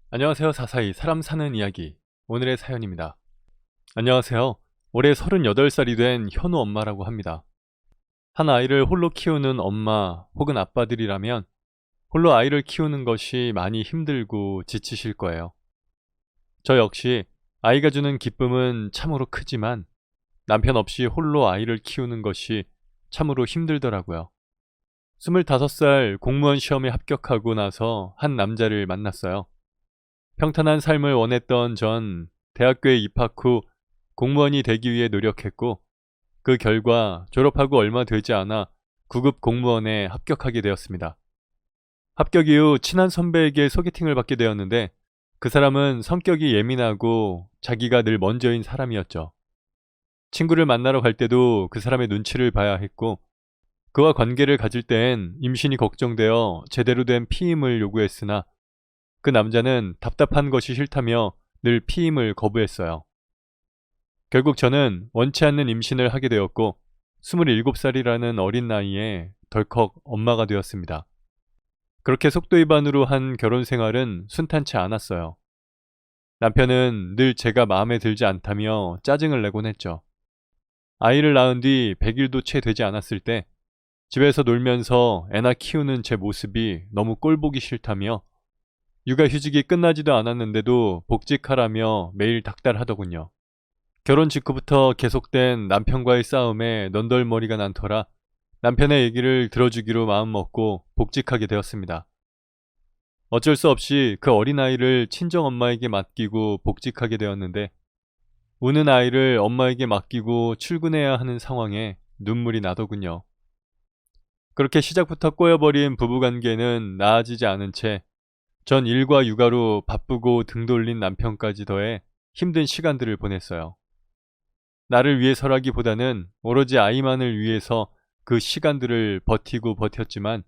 안녕하세요. 사사이 사람 사는 이야기 오늘의 사연입니다. 안녕하세요. 올해 38살이 된 현우 엄마라고 합니다. 한 아이를 홀로 키우는 엄마 혹은 아빠들이라면 홀로 아이를 키우는 것이 많이 힘들고 지치실 거예요. 저 역시 아이가 주는 기쁨은 참으로 크지만 남편 없이 홀로 아이를 키우는 것이 참으로 힘들더라고요. 25살 공무원 시험에 합격하고 나서 한 남자를 만났어요. 평탄한 삶을 원했던 전 대학교에 입학 후 공무원이 되기 위해 노력했고 그 결과 졸업하고 얼마 되지 않아 9급 공무원에 합격하게 되었습니다. 합격 이후 친한 선배에게 소개팅을 받게 되었는데 그 사람은 성격이 예민하고 자기가 늘 먼저인 사람이었죠. 친구를 만나러 갈 때도 그 사람의 눈치를 봐야 했고 그와 관계를 가질 땐 임신이 걱정되어 제대로 된 피임을 요구했으나 그 남자는 답답한 것이 싫다며 늘 피임을 거부했어요. 결국 저는 원치 않는 임신을 하게 되었고 27살이라는 어린 나이에 덜컥 엄마가 되었습니다. 그렇게 속도 위반으로 한 결혼 생활은 순탄치 않았어요. 남편은 늘 제가 마음에 들지 않다며 짜증을 내곤 했죠. 아이를 낳은 뒤 100일도 채 되지 않았을 때 집에서 놀면서 애나 키우는 제 모습이 너무 꼴보기 싫다며 육아휴직이 끝나지도 않았는데도 복직하라며 매일 닥달하더군요. 결혼 직후부터 계속된 남편과의 싸움에 넌덜머리가 난 터라 남편의 얘기를 들어주기로 마음먹고 복직하게 되었습니다. 어쩔 수 없이 그 어린아이를 친정엄마에게 맡기고 복직하게 되었는데 우는 아이를 엄마에게 맡기고 출근해야 하는 상황에 눈물이 나더군요. 그렇게 시작부터 꼬여버린 부부관계는 나아지지 않은 채 전 일과 육아로 바쁘고 등 돌린 남편까지 더해 힘든 시간들을 보냈어요. 나를 위해서라기보다는 오로지 아이만을 위해서 그 시간들을 버티고 버텼지만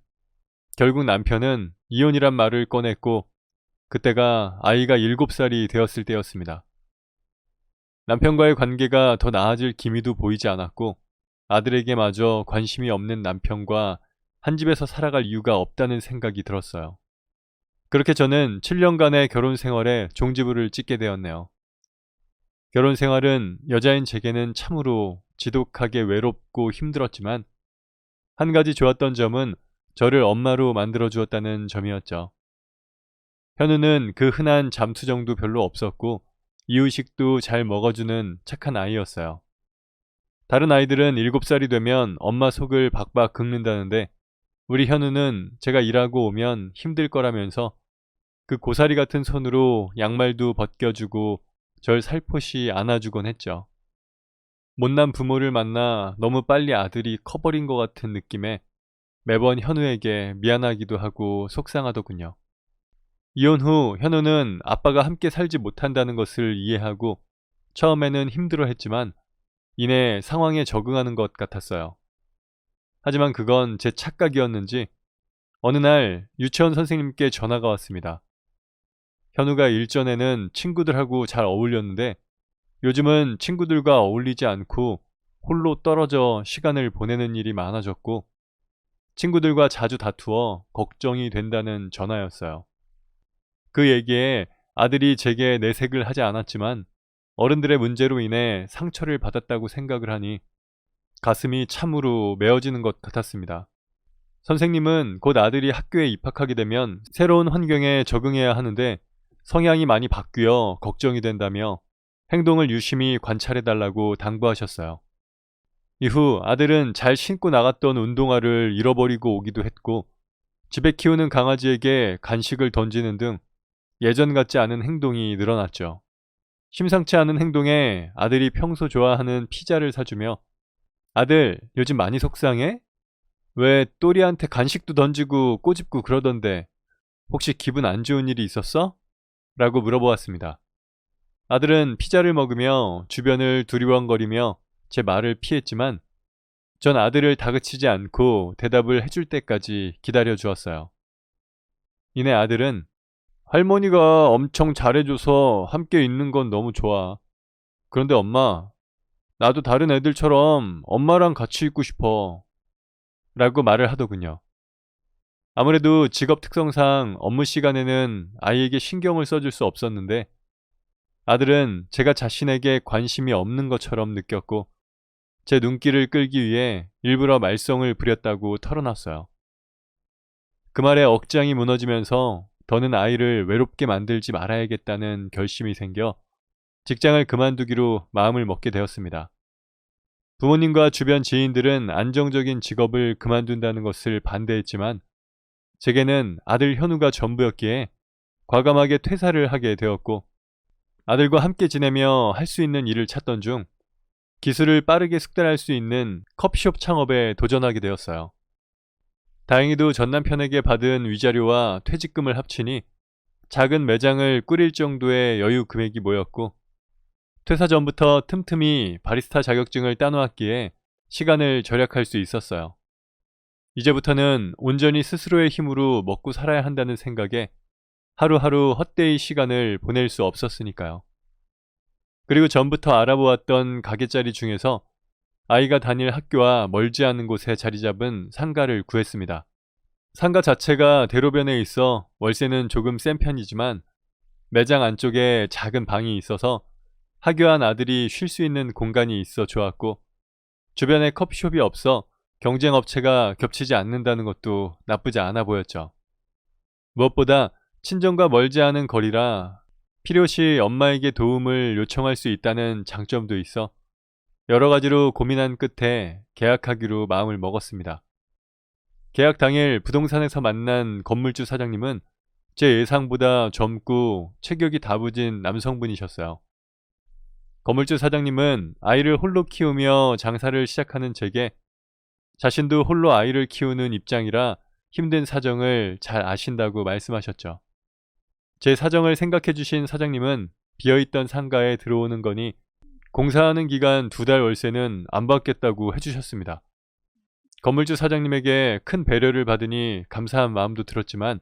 결국 남편은 이혼이란 말을 꺼냈고 그때가 아이가 7살이 되었을 때였습니다. 남편과의 관계가 더 나아질 기미도 보이지 않았고 아들에게마저 관심이 없는 남편과 한 집에서 살아갈 이유가 없다는 생각이 들었어요. 그렇게 저는 7년간의 결혼 생활에 종지부를 찍게 되었네요. 결혼 생활은 여자인 제게는 참으로 지독하게 외롭고 힘들었지만 한 가지 좋았던 점은 저를 엄마로 만들어 주었다는 점이었죠. 현우는 그 흔한 잠투정도 별로 없었고 이유식도 잘 먹어주는 착한 아이였어요. 다른 아이들은 7살이 되면 엄마 속을 박박 긁는다는데 우리 현우는 제가 일하고 오면 힘들 거라면서 그 고사리 같은 손으로 양말도 벗겨주고 절 살포시 안아주곤 했죠. 못난 부모를 만나 너무 빨리 아들이 커버린 것 같은 느낌에 매번 현우에게 미안하기도 하고 속상하더군요. 이혼 후 현우는 아빠가 함께 살지 못한다는 것을 이해하고 처음에는 힘들어했지만 이내 상황에 적응하는 것 같았어요. 하지만 그건 제 착각이었는지 어느 날 유치원 선생님께 전화가 왔습니다. 현우가 일전에는 친구들하고 잘 어울렸는데 요즘은 친구들과 어울리지 않고 홀로 떨어져 시간을 보내는 일이 많아졌고 친구들과 자주 다투어 걱정이 된다는 전화였어요. 그 얘기에 아들이 제게 내색을 하지 않았지만 어른들의 문제로 인해 상처를 받았다고 생각을 하니 가슴이 참으로 메어지는 것 같았습니다. 선생님은 곧 아들이 학교에 입학하게 되면 새로운 환경에 적응해야 하는데 성향이 많이 바뀌어 걱정이 된다며 행동을 유심히 관찰해달라고 당부하셨어요. 이후 아들은 잘 신고 나갔던 운동화를 잃어버리고 오기도 했고 집에 키우는 강아지에게 간식을 던지는 등 예전 같지 않은 행동이 늘어났죠. 심상치 않은 행동에 아들이 평소 좋아하는 피자를 사주며 아들 요즘 많이 속상해? 왜 또리한테 간식도 던지고 꼬집고 그러던데 혹시 기분 안 좋은 일이 있었어? 라고 물어보았습니다. 아들은 피자를 먹으며 주변을 두리번거리며 제 말을 피했지만 전 아들을 다그치지 않고 대답을 해줄 때까지 기다려 주었어요. 이내 아들은 할머니가 엄청 잘해줘서 함께 있는 건 너무 좋아. 그런데 엄마, 나도 다른 애들처럼 엄마랑 같이 있고 싶어. 라고 말을 하더군요. 아무래도 직업 특성상 업무 시간에는 아이에게 신경을 써줄 수 없었는데 아들은 제가 자신에게 관심이 없는 것처럼 느꼈고 제 눈길을 끌기 위해 일부러 말썽을 부렸다고 털어놨어요. 그 말에 억장이 무너지면서 더는 아이를 외롭게 만들지 말아야겠다는 결심이 생겨 직장을 그만두기로 마음을 먹게 되었습니다. 부모님과 주변 지인들은 안정적인 직업을 그만둔다는 것을 반대했지만 제게는 아들 현우가 전부였기에 과감하게 퇴사를 하게 되었고 아들과 함께 지내며 할 수 있는 일을 찾던 중 기술을 빠르게 숙달할 수 있는 커피숍 창업에 도전하게 되었어요. 다행히도 전 남편에게 받은 위자료와 퇴직금을 합치니 작은 매장을 꾸릴 정도의 여유 금액이 모였고 퇴사 전부터 틈틈이 바리스타 자격증을 따놓았기에 시간을 절약할 수 있었어요. 이제부터는 온전히 스스로의 힘으로 먹고 살아야 한다는 생각에 하루하루 헛되이 시간을 보낼 수 없었으니까요. 그리고 전부터 알아보았던 가게자리 중에서 아이가 다닐 학교와 멀지 않은 곳에 자리 잡은 상가를 구했습니다. 상가 자체가 대로변에 있어 월세는 조금 센 편이지만 매장 안쪽에 작은 방이 있어서 하교한 아들이 쉴 수 있는 공간이 있어 좋았고 주변에 커피숍이 없어 경쟁업체가 겹치지 않는다는 것도 나쁘지 않아 보였죠. 무엇보다 친정과 멀지 않은 거리라 필요시 엄마에게 도움을 요청할 수 있다는 장점도 있어 여러 가지로 고민한 끝에 계약하기로 마음을 먹었습니다. 계약 당일 부동산에서 만난 건물주 사장님은 제 예상보다 젊고 체격이 다부진 남성분이셨어요. 건물주 사장님은 아이를 홀로 키우며 장사를 시작하는 제게 자신도 홀로 아이를 키우는 입장이라 힘든 사정을 잘 아신다고 말씀하셨죠. 제 사정을 생각해 주신 사장님은 비어있던 상가에 들어오는 거니 공사하는 기간 2달 월세는 안 받겠다고 해주셨습니다. 건물주 사장님에게 큰 배려를 받으니 감사한 마음도 들었지만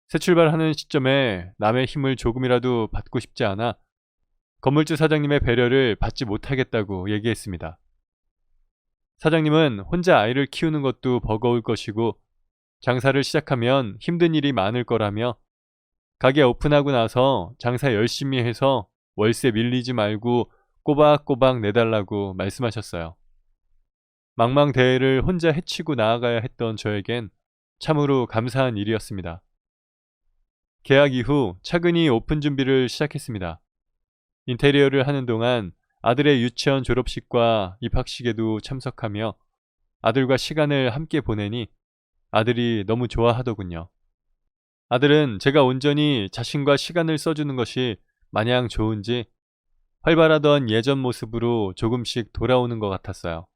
새 출발하는 시점에 남의 힘을 조금이라도 받고 싶지 않아 건물주 사장님의 배려를 받지 못하겠다고 얘기했습니다. 사장님은 혼자 아이를 키우는 것도 버거울 것이고 장사를 시작하면 힘든 일이 많을 거라며 가게 오픈하고 나서 장사 열심히 해서 월세 밀리지 말고 꼬박꼬박 내달라고 말씀하셨어요. 망망대해를 혼자 헤치고 나아가야 했던 저에겐 참으로 감사한 일이었습니다. 계약 이후 차근히 오픈 준비를 시작했습니다. 인테리어를 하는 동안 아들의 유치원 졸업식과 입학식에도 참석하며 아들과 시간을 함께 보내니 아들이 너무 좋아하더군요. 아들은 제가 온전히 자신과 시간을 써주는 것이 마냥 좋은지 활발하던 예전 모습으로 조금씩 돌아오는 것 같았어요.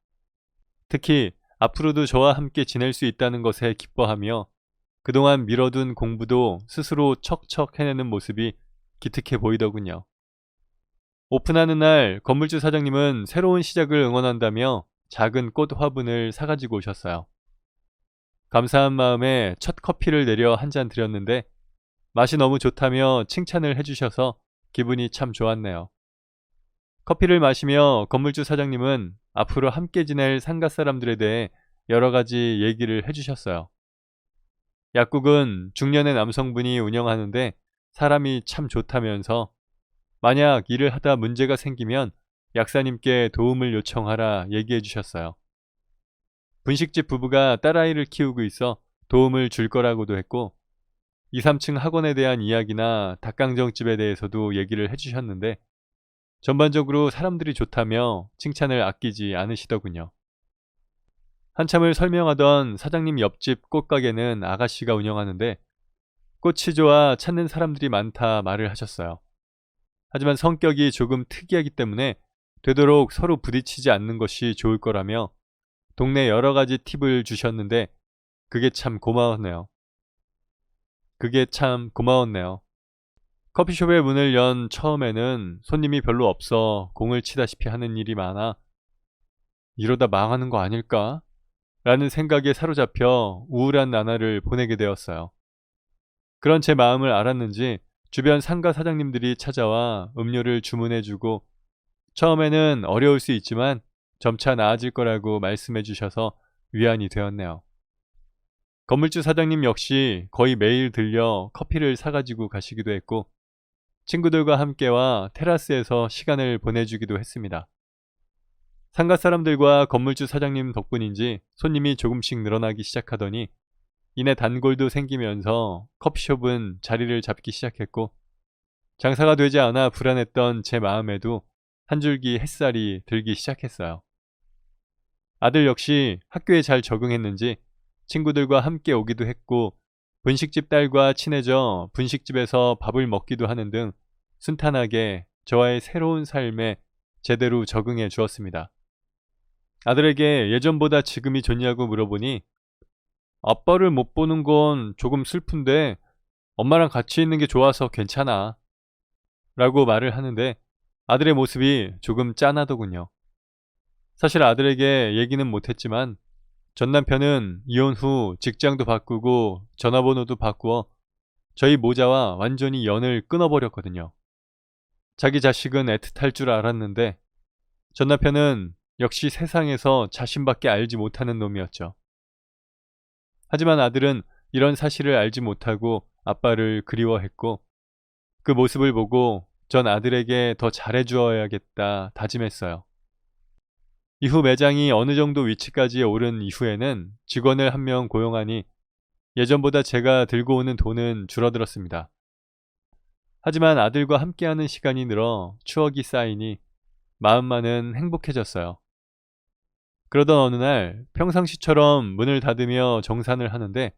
특히 앞으로도 저와 함께 지낼 수 있다는 것에 기뻐하며 그동안 미뤄둔 공부도 스스로 척척 해내는 모습이 기특해 보이더군요. 오픈하는 날 건물주 사장님은 새로운 시작을 응원한다며 작은 꽃 화분을 사가지고 오셨어요. 감사한 마음에 첫 커피를 내려 한 잔 드렸는데 맛이 너무 좋다며 칭찬을 해주셔서 기분이 참 좋았네요. 커피를 마시며 건물주 사장님은 앞으로 함께 지낼 상가 사람들에 대해 여러 가지 얘기를 해주셨어요. 약국은 중년의 남성분이 운영하는데 사람이 참 좋다면서 만약 일을 하다 문제가 생기면 약사님께 도움을 요청하라 얘기해 주셨어요. 분식집 부부가 딸아이를 키우고 있어 도움을 줄 거라고도 했고 2, 3층 학원에 대한 이야기나 닭강정집에 대해서도 얘기를 해주셨는데 전반적으로 사람들이 좋다며 칭찬을 아끼지 않으시더군요. 한참을 설명하던 사장님 옆집 꽃가게는 아가씨가 운영하는데 꽃이 좋아 찾는 사람들이 많다 말을 하셨어요. 하지만 성격이 조금 특이하기 때문에 되도록 서로 부딪히지 않는 것이 좋을 거라며 동네 여러 가지 팁을 주셨는데 그게 참 고마웠네요. 커피숍의 문을 연 처음에는 손님이 별로 없어 공을 치다시피 하는 일이 많아 이러다 망하는 거 아닐까? 라는 생각에 사로잡혀 우울한 나날을 보내게 되었어요. 그런 제 마음을 알았는지 주변 상가 사장님들이 찾아와 음료를 주문해주고 처음에는 어려울 수 있지만 점차 나아질 거라고 말씀해 주셔서 위안이 되었네요. 건물주 사장님 역시 거의 매일 들려 커피를 사가지고 가시기도 했고 친구들과 함께와 테라스에서 시간을 보내주기도 했습니다. 상가 사람들과 건물주 사장님 덕분인지 손님이 조금씩 늘어나기 시작하더니 이내 단골도 생기면서 커피숍은 자리를 잡기 시작했고 장사가 되지 않아 불안했던 제 마음에도 한 줄기 햇살이 들기 시작했어요. 아들 역시 학교에 잘 적응했는지 친구들과 함께 오기도 했고 분식집 딸과 친해져 분식집에서 밥을 먹기도 하는 등 순탄하게 저와의 새로운 삶에 제대로 적응해 주었습니다. 아들에게 예전보다 지금이 좋냐고 물어보니 아빠를 못 보는 건 조금 슬픈데 엄마랑 같이 있는 게 좋아서 괜찮아 라고 말을 하는데 아들의 모습이 조금 짠하더군요. 사실 아들에게 얘기는 못했지만 전 남편은 이혼 후 직장도 바꾸고 전화번호도 바꾸어 저희 모자와 완전히 연을 끊어버렸거든요. 자기 자식은 애틋할 줄 알았는데 전 남편은 역시 세상에서 자신밖에 알지 못하는 놈이었죠. 하지만 아들은 이런 사실을 알지 못하고 아빠를 그리워했고 그 모습을 보고 전 아들에게 더 잘해주어야겠다 다짐했어요. 이후 매장이 어느 정도 위치까지 오른 이후에는 직원을 한 명 고용하니 예전보다 제가 들고 오는 돈은 줄어들었습니다. 하지만 아들과 함께하는 시간이 늘어 추억이 쌓이니 마음만은 행복해졌어요. 그러던 어느 날 평상시처럼 문을 닫으며 정산을 하는데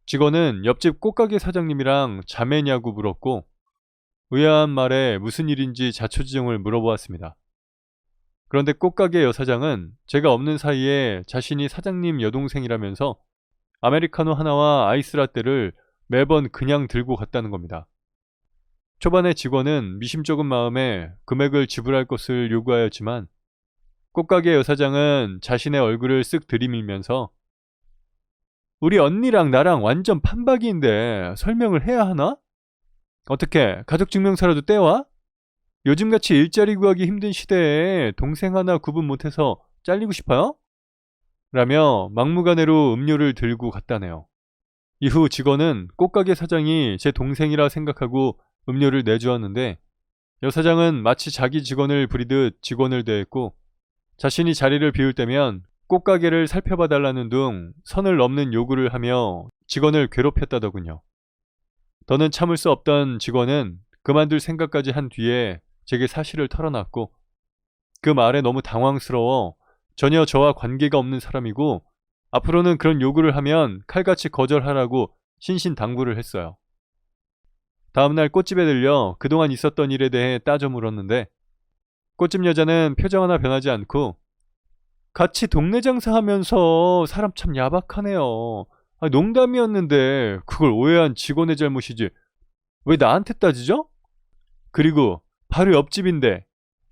직원은 옆집 꽃가게 사장님이랑 자매냐고 물었고 의아한 말에 무슨 일인지 자초지종을 물어보았습니다. 그런데 꽃가게 여사장은 제가 없는 사이에 자신이 사장님 여동생이라면서 아메리카노 하나와 아이스라떼를 매번 그냥 들고 갔다는 겁니다. 초반에 직원은 미심쩍은 마음에 금액을 지불할 것을 요구하였지만 꽃가게 여사장은 자신의 얼굴을 쓱 들이밀면서 우리 언니랑 나랑 완전 판박이인데 설명을 해야 하나? 어떻게 가족증명서라도 떼와? 요즘같이 일자리 구하기 힘든 시대에 동생 하나 구분 못해서 잘리고 싶어요? 라며 막무가내로 음료를 들고 갔다네요. 이후 직원은 꽃가게 사장이 제 동생이라 생각하고 음료를 내주었는데 여사장은 마치 자기 직원을 부리듯 직원을 대했고 자신이 자리를 비울 때면 꽃가게를 살펴봐 달라는 등 선을 넘는 요구를 하며 직원을 괴롭혔다더군요. 더는 참을 수 없던 직원은 그만둘 생각까지 한 뒤에 제게 사실을 털어놨고 그 말에 너무 당황스러워 전혀 저와 관계가 없는 사람이고 앞으로는 그런 요구를 하면 칼같이 거절하라고 신신당부를 했어요. 다음날 꽃집에 들려 그동안 있었던 일에 대해 따져 물었는데 꽃집 여자는 표정 하나 변하지 않고 같이 동네 장사하면서 사람 참 야박하네요. 농담이었는데 그걸 오해한 직원의 잘못이지 왜 나한테 따지죠? 그리고 바로 옆집인데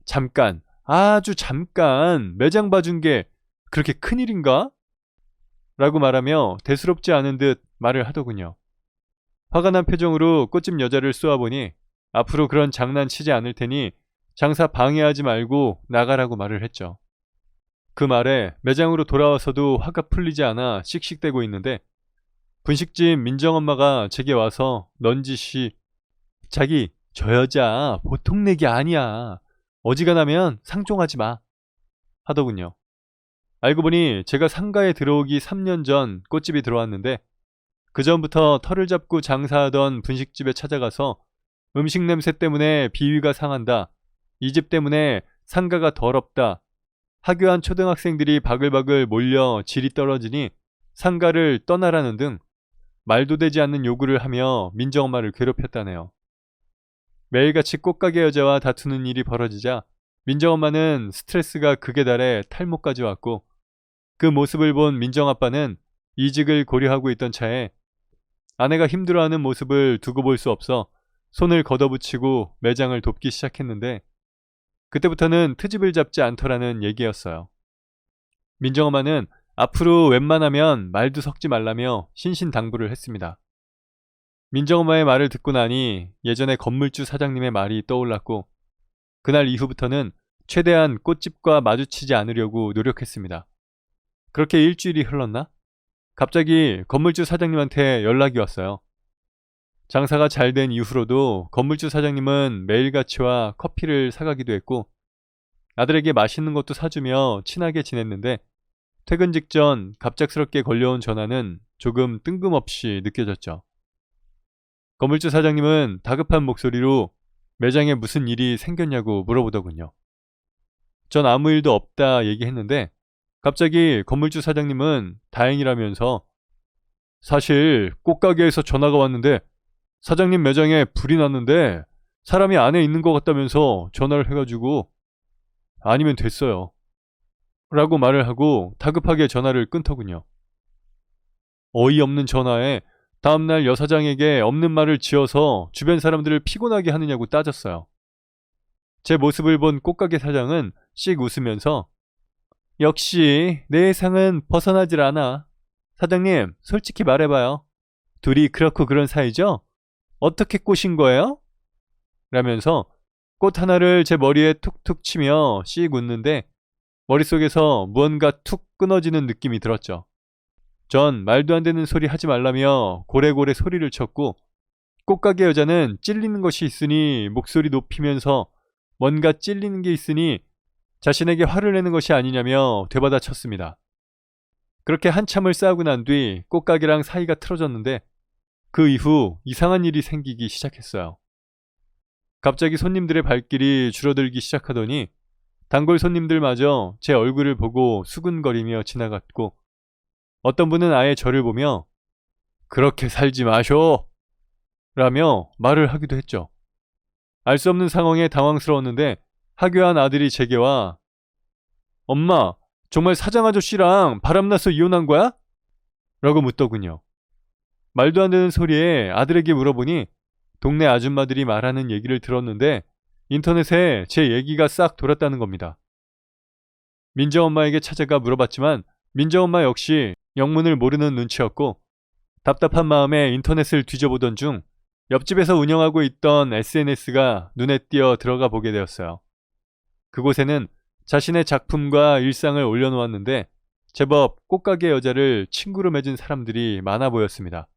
잠깐 아주 잠깐 매장 봐준 게 그렇게 큰일인가? 라고 말하며 대수롭지 않은 듯 말을 하더군요. 화가 난 표정으로 꽃집 여자를 쏘아보니 앞으로 그런 장난 치지 않을 테니 장사 방해하지 말고 나가라고 말을 했죠. 그 말에 매장으로 돌아와서도 화가 풀리지 않아 씩씩대고 있는데 분식집 민정엄마가 제게 와서 넌지시 자기 저 여자 보통 내기 아니야. 어지간하면 상종하지 마 하더군요. 알고 보니 제가 상가에 들어오기 3년 전 꽃집이 들어왔는데 그 전부터 털을 잡고 장사하던 분식집에 찾아가서 음식 냄새 때문에 비위가 상한다. 이 집 때문에 상가가 더럽다. 하교한 초등학생들이 바글바글 몰려 질이 떨어지니 상가를 떠나라는 등 말도 되지 않는 요구를 하며 민정엄마를 괴롭혔다네요. 매일같이 꽃가게 여자와 다투는 일이 벌어지자 민정엄마는 스트레스가 극에 달해 탈모까지 왔고 그 모습을 본 민정아빠는 이직을 고려하고 있던 차에 아내가 힘들어하는 모습을 두고 볼 수 없어 손을 걷어붙이고 매장을 돕기 시작했는데 그때부터는 트집을 잡지 않더라는 얘기였어요. 민정엄마는 앞으로 웬만하면 말도 섞지 말라며 신신당부를 했습니다. 민정엄마의 말을 듣고 나니 예전에 건물주 사장님의 말이 떠올랐고 그날 이후부터는 최대한 꽃집과 마주치지 않으려고 노력했습니다. 그렇게 일주일이 흘렀나? 갑자기 건물주 사장님한테 연락이 왔어요. 장사가 잘 된 이후로도 건물주 사장님은 매일같이 와 커피를 사가기도 했고 아들에게 맛있는 것도 사주며 친하게 지냈는데 퇴근 직전 갑작스럽게 걸려온 전화는 조금 뜬금없이 느껴졌죠. 건물주 사장님은 다급한 목소리로 매장에 무슨 일이 생겼냐고 물어보더군요. 전 아무 일도 없다 얘기했는데 갑자기 건물주 사장님은 다행이라면서 사실 꽃가게에서 전화가 왔는데 사장님 매장에 불이 났는데 사람이 안에 있는 것 같다면서 전화를 해가지고 아니면 됐어요. 라고 말을 하고 다급하게 전화를 끊더군요. 어이없는 전화에 다음날 여사장에게 없는 말을 지어서 주변 사람들을 피곤하게 하느냐고 따졌어요. 제 모습을 본 꽃가게 사장은 씩 웃으면서 역시 내 예상은 벗어나질 않아. 사장님, 솔직히 말해봐요. 둘이 그렇고 그런 사이죠? 어떻게 꼬신 거예요? 라면서 꽃 하나를 제 머리에 툭툭 치며 씩 웃는데 머릿속에서 무언가 툭 끊어지는 느낌이 들었죠. 전 말도 안 되는 소리 하지 말라며 고래고래 소리를 쳤고 꽃가게 여자는 찔리는 것이 있으니 목소리 높이면서 뭔가 찔리는 게 있으니 자신에게 화를 내는 것이 아니냐며 되받아 쳤습니다. 그렇게 한참을 싸우고 난 뒤 꽃가게랑 사이가 틀어졌는데 그 이후 이상한 일이 생기기 시작했어요. 갑자기 손님들의 발길이 줄어들기 시작하더니 단골 손님들마저 제 얼굴을 보고 수근거리며 지나갔고 어떤 분은 아예 저를 보며 그렇게 살지 마쇼 라며 말을 하기도 했죠. 알 수 없는 상황에 당황스러웠는데 하교한 아들이 제게와 엄마, 정말 사장 아저씨랑 바람나서 이혼한 거야? 라고 묻더군요. 말도 안 되는 소리에 아들에게 물어보니 동네 아줌마들이 말하는 얘기를 들었는데 인터넷에 제 얘기가 싹 돌았다는 겁니다. 민정엄마에게 찾아가 물어봤지만 민정엄마 역시 영문을 모르는 눈치였고 답답한 마음에 인터넷을 뒤져보던 중 옆집에서 운영하고 있던 SNS가 눈에 띄어 들어가 보게 되었어요. 그곳에는 자신의 작품과 일상을 올려놓았는데 제법 꽃가게 여자를 친구로 맺은 사람들이 많아 보였습니다.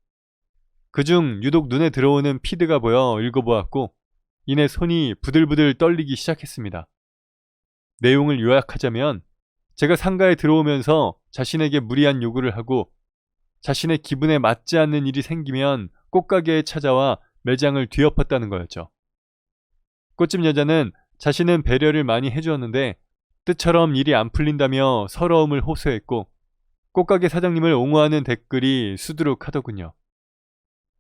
그중 유독 눈에 들어오는 피드가 보여 읽어보았고 이내 손이 부들부들 떨리기 시작했습니다. 내용을 요약하자면 제가 상가에 들어오면서 자신에게 무리한 요구를 하고 자신의 기분에 맞지 않는 일이 생기면 꽃가게에 찾아와 매장을 뒤엎었다는 거였죠. 꽃집 여자는 자신은 배려를 많이 해주었는데 뜻처럼 일이 안 풀린다며 서러움을 호소했고 꽃가게 사장님을 옹호하는 댓글이 수두룩하더군요.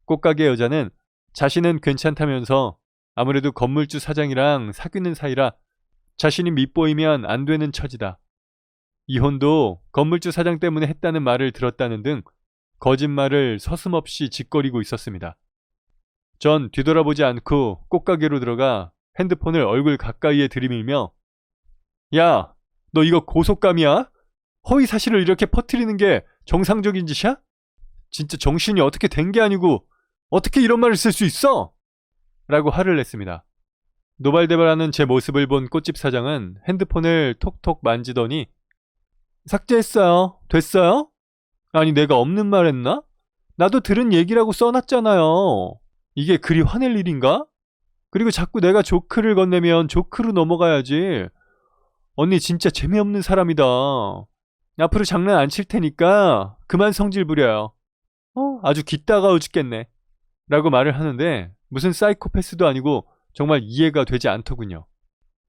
꽃가게 여자는 자신은 괜찮다면서 아무래도 건물주 사장이랑 사귀는 사이라 자신이 밉보이면 안 되는 처지다. 이혼도 건물주 사장 때문에 했다는 말을 들었다는 등 거짓말을 서슴없이 짓거리고 있었습니다. 전 뒤돌아보지 않고 꽃가게로 들어가 핸드폰을 얼굴 가까이에 들이밀며 야, 너 이거 고속감이야? 허위 사실을 이렇게 퍼뜨리는 게 정상적인 짓이야? 진짜 정신이 어떻게 된 게 아니고 어떻게 이런 말을 쓸 수 있어? 라고 화를 냈습니다. 노발대발하는 제 모습을 본 꽃집 사장은 핸드폰을 톡톡 만지더니 삭제했어요. 됐어요? 아니 내가 없는 말 했나? 나도 들은 얘기라고 써놨잖아요. 이게 그리 화낼 일인가? 그리고 자꾸 내가 조크를 건네면 조크로 넘어가야지. 언니 진짜 재미없는 사람이다. 앞으로 장난 안 칠 테니까 그만 성질 부려요. 아주 기따가워 죽겠네. 라고 말을 하는데 무슨 사이코패스도 아니고 정말 이해가 되지 않더군요.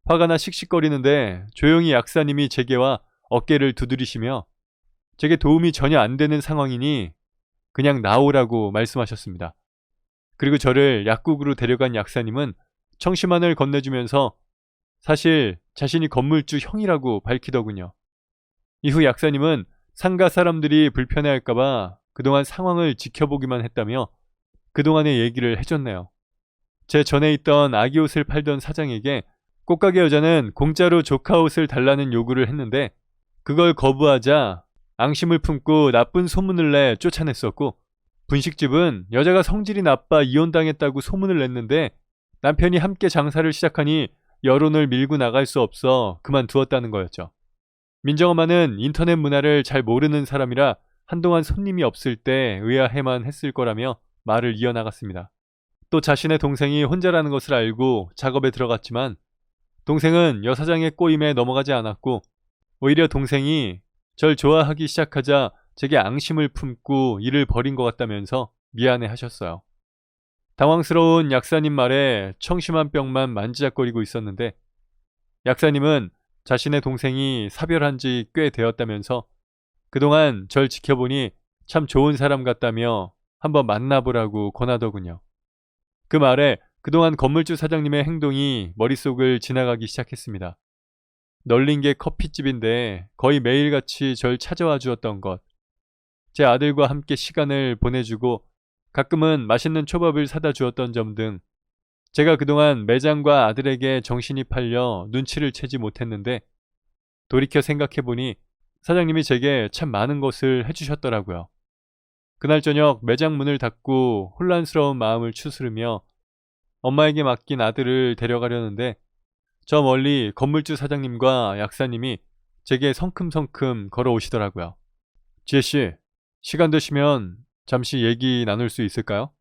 화가 나 씩씩거리는데 조용히 약사님이 제게와 어깨를 두드리시며 제게 도움이 전혀 안 되는 상황이니 그냥 나오라고 말씀하셨습니다. 그리고 저를 약국으로 데려간 약사님은 청심환을 건네주면서 사실 자신이 건물주 형이라고 밝히더군요. 이후 약사님은 상가 사람들이 불편해할까봐 그동안 상황을 지켜보기만 했다며 그동안의 얘기를 해줬네요. 제 전에 있던 아기 옷을 팔던 사장에게 꽃가게 여자는 공짜로 조카 옷을 달라는 요구를 했는데 그걸 거부하자 앙심을 품고 나쁜 소문을 내 쫓아냈었고 분식집은 여자가 성질이 나빠 이혼당했다고 소문을 냈는데 남편이 함께 장사를 시작하니 여론을 밀고 나갈 수 없어 그만두었다는 거였죠. 민정엄마는 인터넷 문화를 잘 모르는 사람이라 한동안 손님이 없을 때 의아해만 했을 거라며 말을 이어나갔습니다. 또 자신의 동생이 혼자라는 것을 알고 작업에 들어갔지만 동생은 여 사장의 꼬임에 넘어가지 않았고 오히려 동생이 절 좋아하기 시작하자 제게 앙심을 품고 일을 벌인 것 같다면서 미안해 하셨어요. 당황스러운 약사님 말에 청심환 병만 만지작거리고 있었는데 약사님은 자신의 동생이 사별한 지 꽤 되었다면서 그동안 절 지켜보니 참 좋은 사람 같다며 한번 만나보라고 권하더군요. 그 말에 그동안 건물주 사장님의 행동이 머릿속을 지나가기 시작했습니다. 널린 게 커피집인데 거의 매일같이 절 찾아와 주었던 것, 제 아들과 함께 시간을 보내주고 가끔은 맛있는 초밥을 사다 주었던 점 등 제가 그동안 매장과 아들에게 정신이 팔려 눈치를 채지 못했는데 돌이켜 생각해보니 사장님이 제게 참 많은 것을 해주셨더라고요. 그날 저녁 매장 문을 닫고 혼란스러운 마음을 추스르며 엄마에게 맡긴 아들을 데려가려는데 저 멀리 건물주 사장님과 약사님이 제게 성큼성큼 걸어오시더라고요. 지혜씨, 시간 되시면 잠시 얘기 나눌 수 있을까요?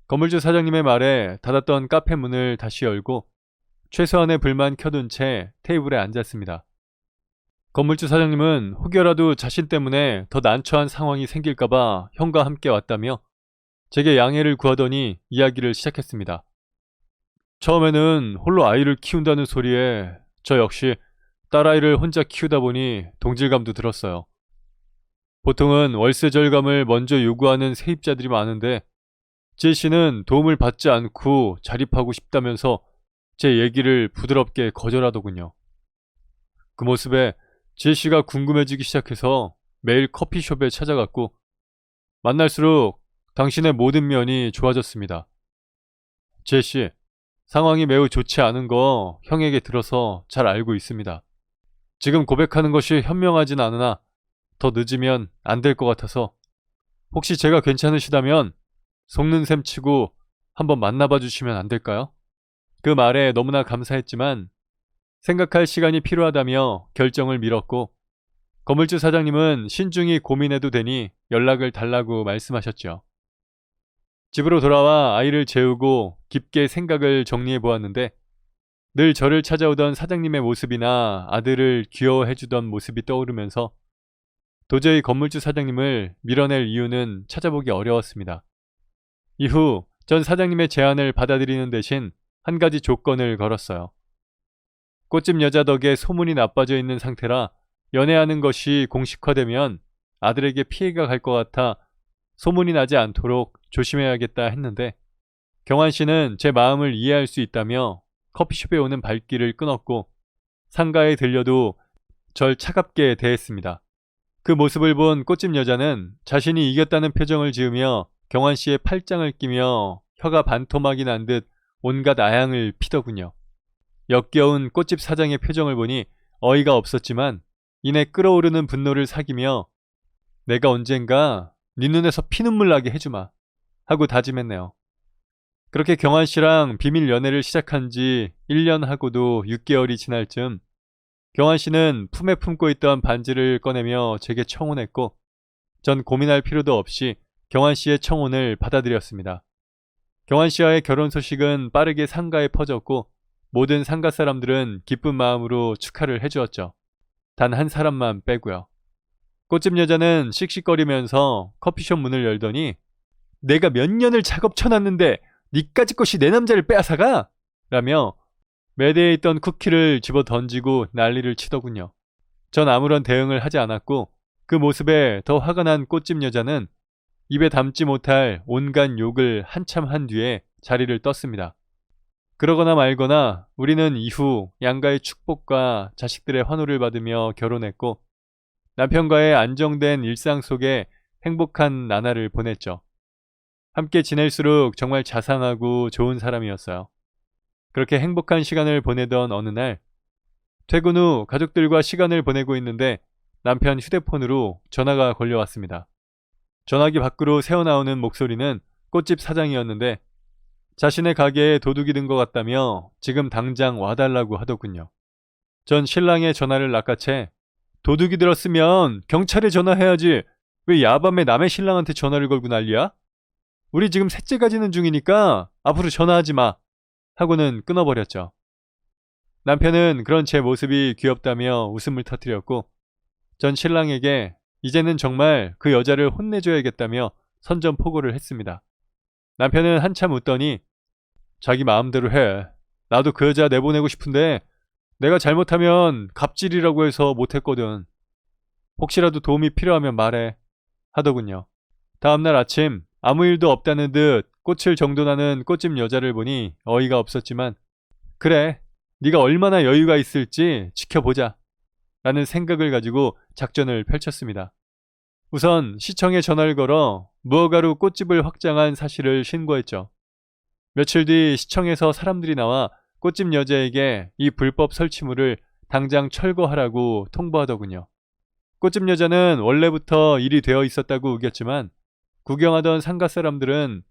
건물주 사장님의 말에 닫았던 카페 문을 다시 열고 최소한의 불만 켜둔 채 테이블에 앉았습니다. 건물주 사장님은 혹여라도 자신 때문에 더 난처한 상황이 생길까봐 형과 함께 왔다며 제게 양해를 구하더니 이야기를 시작했습니다. 처음에는 홀로 아이를 키운다는 소리에 저 역시 딸아이를 혼자 키우다 보니 동질감도 들었어요. 보통은 월세 절감을 먼저 요구하는 세입자들이 많은데 지혜씨는 도움을 받지 않고 자립하고 싶다면서 제 얘기를 부드럽게 거절하더군요. 그 모습에 지혜씨가 궁금해지기 시작해서 매일 커피숍에 찾아갔고 만날수록 당신의 모든 면이 좋아졌습니다. 지혜씨, 상황이 매우 좋지 않은 거 형에게 들어서 잘 알고 있습니다. 지금 고백하는 것이 현명하진 않으나 더 늦으면 안 될 것 같아서 혹시 제가 괜찮으시다면 속는 셈 치고 한번 만나봐 주시면 안 될까요? 그 말에 너무나 감사했지만 생각할 시간이 필요하다며 결정을 미뤘고 건물주 사장님은 신중히 고민해도 되니 연락을 달라고 말씀하셨죠. 집으로 돌아와 아이를 재우고 깊게 생각을 정리해 보았는데 늘 저를 찾아오던 사장님의 모습이나 아들을 귀여워해주던 모습이 떠오르면서 도저히 건물주 사장님을 밀어낼 이유는 찾아보기 어려웠습니다. 이후 전 사장님의 제안을 받아들이는 대신 한 가지 조건을 걸었어요. 꽃집 여자 덕에 소문이 나빠져 있는 상태라 연애하는 것이 공식화되면 아들에게 피해가 갈 것 같아 소문이 나지 않도록 조심해야겠다 했는데 경환 씨는 제 마음을 이해할 수 있다며 커피숍에 오는 발길을 끊었고 상가에 들려도 절 차갑게 대했습니다. 그 모습을 본 꽃집 여자는 자신이 이겼다는 표정을 지으며 경환 씨의 팔짱을 끼며 혀가 반토막이 난 듯 온갖 아양을 피더군요. 역겨운 꽃집 사장의 표정을 보니 어이가 없었지만 이내 끓어오르는 분노를 사기며 내가 언젠가 네 눈에서 피눈물 나게 해주마 하고 다짐했네요. 그렇게 경환 씨랑 비밀 연애를 시작한 지 1년 하고도 6개월이 지날 즈음 경환 씨는 품에 품고 있던 반지를 꺼내며 제게 청혼했고 전 고민할 필요도 없이 경환 씨의 청혼을 받아들였습니다. 경환 씨와의 결혼 소식은 빠르게 상가에 퍼졌고 모든 상가 사람들은 기쁜 마음으로 축하를 해주었죠. 단 한 사람만 빼고요. 꽃집 여자는 씩씩거리면서 커피숍 문을 열더니 내가 몇 년을 작업 쳐놨는데 니까지 것이 내 남자를 빼앗아가? 라며 매대에 있던 쿠키를 집어 던지고 난리를 치더군요. 전 아무런 대응을 하지 않았고 그 모습에 더 화가 난 꽃집 여자는 입에 담지 못할 온갖 욕을 한참 한 뒤에 자리를 떴습니다. 그러거나 말거나 우리는 이후 양가의 축복과 자식들의 환호를 받으며 결혼했고 남편과의 안정된 일상 속에 행복한 나날을 보냈죠. 함께 지낼수록 정말 자상하고 좋은 사람이었어요. 그렇게 행복한 시간을 보내던 어느 날 퇴근 후 가족들과 시간을 보내고 있는데 남편 휴대폰으로 전화가 걸려왔습니다. 전화기 밖으로 새어나오는 목소리는 꽃집 사장이었는데 자신의 가게에 도둑이 든 것 같다며 지금 당장 와달라고 하더군요. 전 신랑의 전화를 낚아채 도둑이 들었으면 경찰에 전화해야지 왜 야밤에 남의 신랑한테 전화를 걸고 난리야? 우리 지금 셋째 가지는 중이니까 앞으로 전화하지 마. 하고는 끊어버렸죠. 남편은 그런 제 모습이 귀엽다며 웃음을 터뜨렸고 전 신랑에게 이제는 정말 그 여자를 혼내줘야겠다며 선전포고를 했습니다. 남편은 한참 웃더니 자기 마음대로 해. 나도 그 여자 내보내고 싶은데 내가 잘못하면 갑질이라고 해서 못했거든. 혹시라도 도움이 필요하면 말해. 하더군요. 다음날 아침 아무 일도 없다는 듯 꽃을 정돈하는 꽃집 여자를 보니 어이가 없었지만 그래, 네가 얼마나 여유가 있을지 지켜보자 라는 생각을 가지고 작전을 펼쳤습니다. 우선 시청에 전화를 걸어 무허가로 꽃집을 확장한 사실을 신고했죠. 며칠 뒤 시청에서 사람들이 나와 꽃집 여자에게 이 불법 설치물을 당장 철거하라고 통보하더군요. 꽃집 여자는 원래부터 일이 되어 있었다고 우겼지만 구경하던 상가 사람들은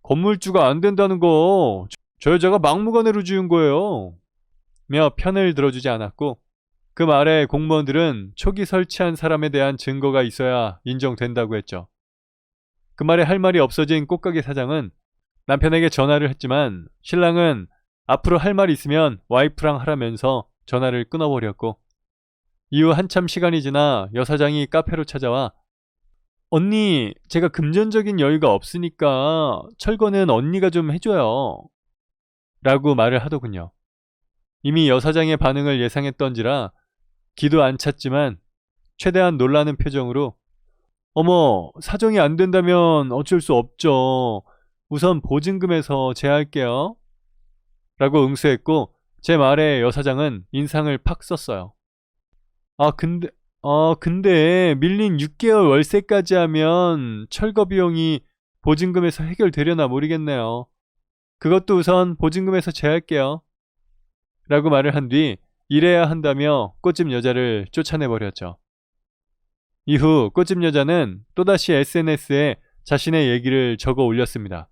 건물주가 안 된다는 거 저 여자가 막무가내로 지은 거예요 며 편을 들어주지 않았고 그 말에 공무원들은 초기 설치한 사람에 대한 증거가 있어야 인정된다고 했죠. 그 말에 할 말이 없어진 꽃가게 사장은 남편에게 전화를 했지만 신랑은 앞으로 할 말이 있으면 와이프랑 하라면서 전화를 끊어버렸고 이후 한참 시간이 지나 여사장이 카페로 찾아와 언니, 제가 금전적인 여유가 없으니까 철거는 언니가 좀 해줘요 라고 말을 하더군요. 이미 여사장의 반응을 예상했던지라 기도 안 찼지만 최대한 놀라는 표정으로 어머, 사정이 안 된다면 어쩔 수 없죠. 우선 보증금에서 제할게요 라고 응수했고 제 말에 여사장은 인상을 팍 썼어요. 근데 밀린 6개월 월세까지 하면 철거 비용이 보증금에서 해결되려나 모르겠네요. 그것도 우선 보증금에서 제할게요 라고 말을 한 뒤 일해야 한다며 꽃집 여자를 쫓아내버렸죠. 이후 꽃집 여자는 또다시 SNS에 자신의 얘기를 적어 올렸습니다.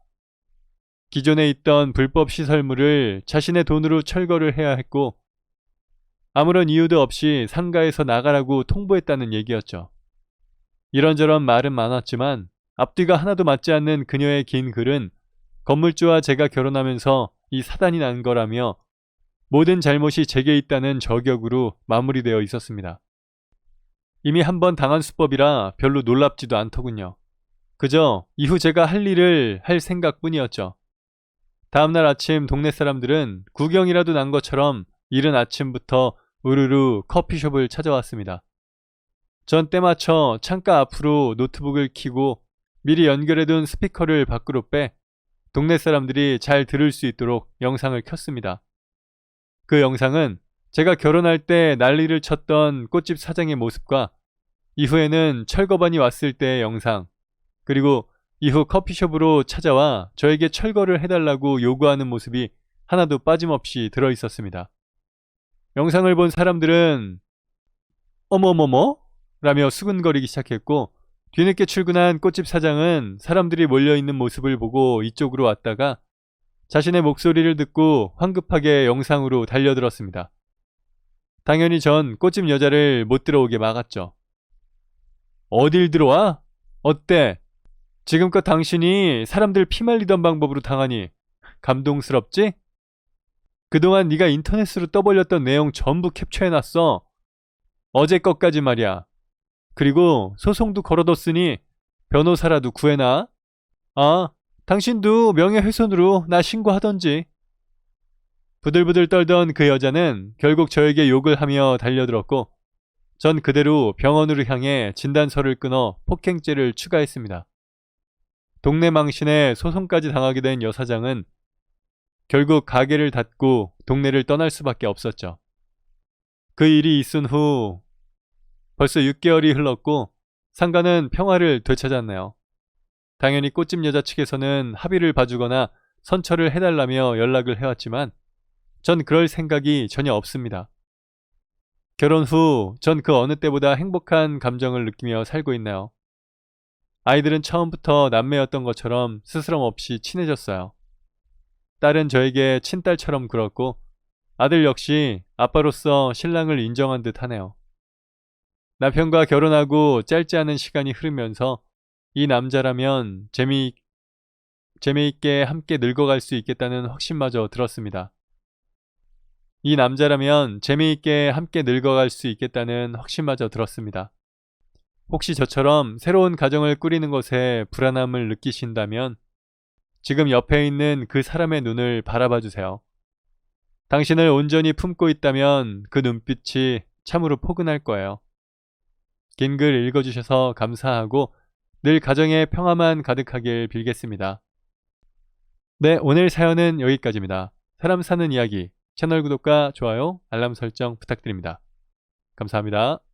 기존에 있던 불법 시설물을 자신의 돈으로 철거를 해야 했고 아무런 이유도 없이 상가에서 나가라고 통보했다는 얘기였죠. 이런저런 말은 많았지만 앞뒤가 하나도 맞지 않는 그녀의 긴 글은 건물주와 제가 결혼하면서 이 사단이 난 거라며 모든 잘못이 제게 있다는 저격으로 마무리되어 있었습니다. 이미 한번 당한 수법이라 별로 놀랍지도 않더군요. 그저 이후 제가 할 일을 할 생각뿐이었죠. 다음날 아침 동네 사람들은 구경이라도 난 것처럼 이른 아침부터 우르르 커피숍을 찾아왔습니다. 전 때맞춰 창가 앞으로 노트북을 켜고 미리 연결해둔 스피커를 밖으로 빼 동네 사람들이 잘 들을 수 있도록 영상을 켰습니다. 그 영상은 제가 결혼할 때 난리를 쳤던 꽃집 사장의 모습과 이후에는 철거반이 왔을 때의 영상, 그리고 이후 커피숍으로 찾아와 저에게 철거를 해달라고 요구하는 모습이 하나도 빠짐없이 들어있었습니다. 영상을 본 사람들은 어머머머? 라며 수근거리기 시작했고 뒤늦게 출근한 꽃집 사장은 사람들이 몰려있는 모습을 보고 이쪽으로 왔다가 자신의 목소리를 듣고 황급하게 영상으로 달려들었습니다. 당연히 전 꽃집 여자를 못 들어오게 막았죠. 어딜 들어와? 어때? 지금껏 당신이 사람들 피말리던 방법으로 당하니 감동스럽지? 그동안 네가 인터넷으로 떠벌렸던 내용 전부 캡처해놨어. 어제 것까지 말이야. 그리고 소송도 걸어뒀으니 변호사라도 구해놔. 당신도 명예훼손으로 나 신고하던지. 부들부들 떨던 그 여자는 결국 저에게 욕을 하며 달려들었고 전 그대로 병원으로 향해 진단서를 끊어 폭행죄를 추가했습니다. 동네 망신에 소송까지 당하게 된 여사장은 결국 가게를 닫고 동네를 떠날 수밖에 없었죠. 그 일이 있은 후 벌써 6개월이 흘렀고 상가는 평화를 되찾았네요. 당연히 꽃집 여자 측에서는 합의를 봐주거나 선처를 해달라며 연락을 해왔지만 전 그럴 생각이 전혀 없습니다. 결혼 후 전 그 어느 때보다 행복한 감정을 느끼며 살고 있네요. 아이들은 처음부터 남매였던 것처럼 스스럼 없이 친해졌어요. 딸은 저에게 친딸처럼 굴었고 아들 역시 아빠로서 신랑을 인정한 듯 하네요. 남편과 결혼하고 짧지 않은 시간이 흐르면서 이 남자라면 재미있게 함께 늙어갈 수 있겠다는 확신마저 들었습니다. 이 남자라면 재미있게 함께 늙어갈 수 있겠다는 확신마저 들었습니다. 혹시 저처럼 새로운 가정을 꾸리는 것에 불안함을 느끼신다면 지금 옆에 있는 그 사람의 눈을 바라봐 주세요. 당신을 온전히 품고 있다면 그 눈빛이 참으로 포근할 거예요. 긴 글 읽어주셔서 감사하고 늘 가정에 평화만 가득하길 빌겠습니다. 네, 오늘 사연은 여기까지입니다. 사람 사는 이야기 채널 구독과 좋아요, 알람 설정 부탁드립니다. 감사합니다.